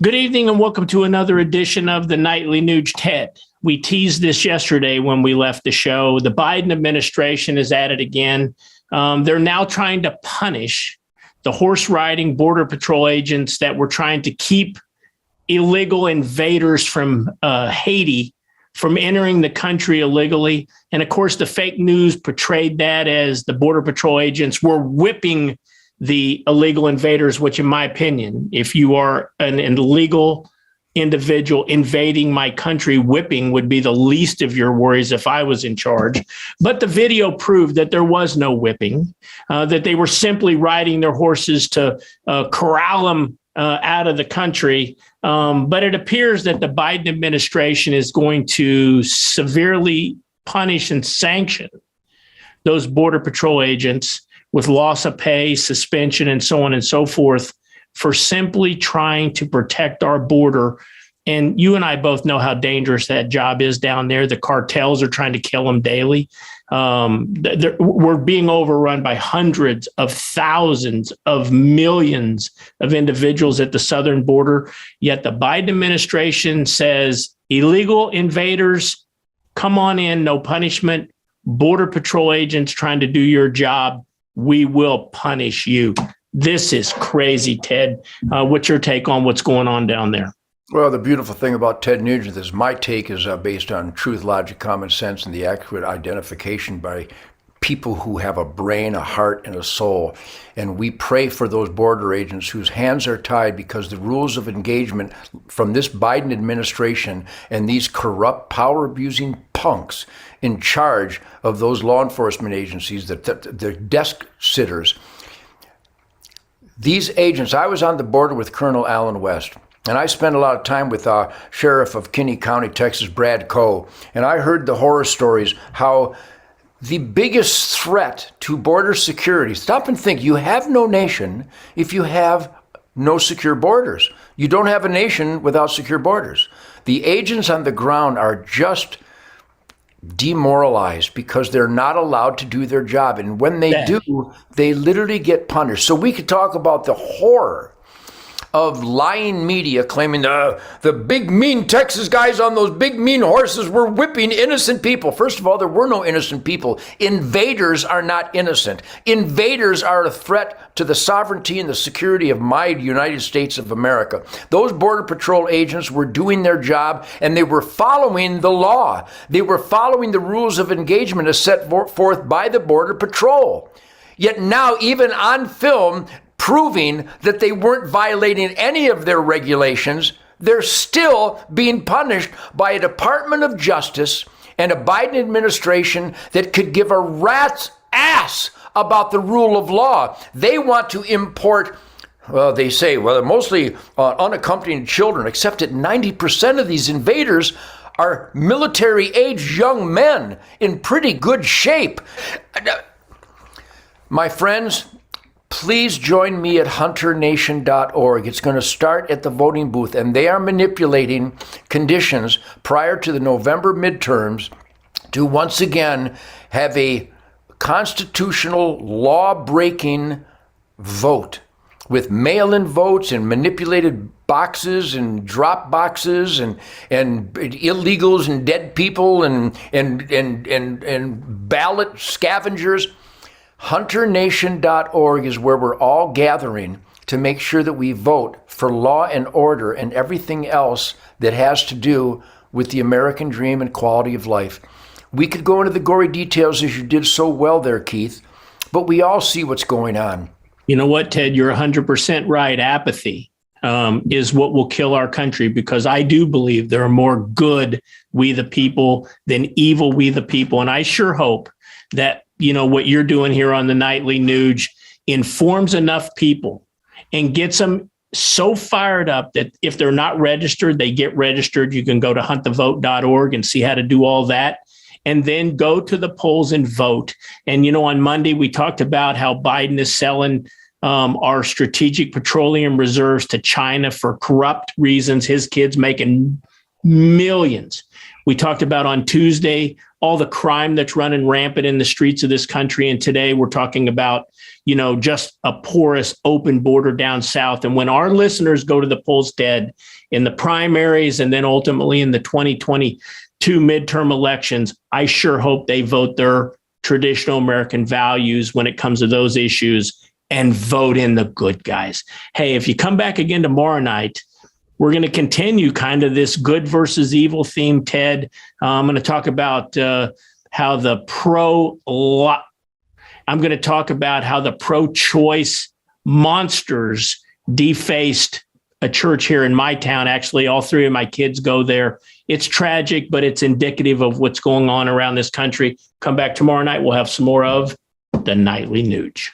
Good evening and welcome to another edition of the Nightly News. Ted, we teased this yesterday when we left the show. The Biden administration is at it again. They're now trying to punish the horse riding Border Patrol agents that were trying to keep illegal invaders from Haiti from entering the country illegally. And of course, the fake news portrayed that as the Border Patrol agents were whipping the illegal invaders, which in my opinion, if you are an illegal individual invading my country, whipping would be the least of your worries if I was in charge. But the video proved that there was no whipping, that they were simply riding their horses to corral them out of the country. But it appears that the Biden administration is going to severely punish and sanction those Border Patrol agents with loss of pay, suspension, and so on and so forth for simply trying to protect our border. And you and I both know how dangerous that job is down there. The cartels are trying to kill them daily. We're being overrun by hundreds of thousands of millions of individuals at the southern border. Yet the Biden administration says illegal invaders, come on in, no punishment. Border Patrol agents trying to do your job, we will punish you. This is crazy, Ted. What's your take on what's going on down there? Well, the beautiful thing about Ted Nugent is my take is based on truth, logic, common sense, and the accurate identification by people who have a brain, a heart, and a soul. And we pray for those border agents whose hands are tied because the rules of engagement from this Biden administration and these corrupt, power-abusing punks in charge of those law enforcement agencies, they're desk sitters. These agents, I was on the border with Colonel Allen West, and I spent a lot of time with Sheriff of Kinney County, Texas, Brad Coe, and I heard the horror stories, how the biggest threat to border security, stop and think, you have no nation if you have no secure borders. You don't have a nation without secure borders. The agents on the ground are just demoralized because they're not allowed to do their job. And when they do, they literally get punished. So we could talk about the horror of lying media claiming the big mean Texas guys on those big mean horses were whipping innocent people. First of all, there were no innocent people. Invaders are not innocent. Invaders are a threat to the sovereignty and the security of my United States of America. Those Border Patrol agents were doing their job and they were following the law. They were following the rules of engagement as set forth by the Border Patrol. Yet now, even on film, proving that they weren't violating any of their regulations, they're still being punished by a Department of Justice and a Biden administration that could give a rat's ass about the rule of law. They want to import, well, they say, well, they're mostly unaccompanied children, except that 90% of these invaders are military-aged young men in pretty good shape. My friends, please join me at hunternation.org. It's going to start at the voting booth, and they are manipulating conditions prior to the November midterms to once again have a constitutional law-breaking vote with mail-in votes and manipulated boxes and drop boxes and illegals and dead people and ballot scavengers. HunterNation.org is where we're all gathering to make sure that we vote for law and order and everything else that has to do with the American dream and quality of life. We could go into the gory details as you did so well there, Keith, but we all see what's going on. You know what, Ted? You're 100% right. Apathy is what will kill our country, because I do believe there are more good we the people than evil we the people. And I sure hope that what you're doing here on the Nightly News informs enough people and gets them so fired up that if they're not registered, they get registered. You can go to huntthevote.org and see how to do all that. And then go to the polls and vote. And, on Monday, we talked about how Biden is selling our strategic petroleum reserves to China for corrupt reasons. His kids making millions. We talked about on Tuesday all the crime that's running rampant in the streets of this country. And today we're talking about, just a porous open border down south. And when our listeners go to the polls, Ted, in the primaries and then ultimately in the 2022 midterm elections, I sure hope they vote their traditional American values when it comes to those issues and vote in the good guys. Hey, if you come back again tomorrow night, we're going to continue kind of this good versus evil theme, Ted. I'm going to talk about how the pro-choice monsters defaced a church here in my town. Actually, all three of my kids go there. It's tragic, but it's indicative of what's going on around this country. Come back tomorrow night. We'll have some more of the Nightly Nuge.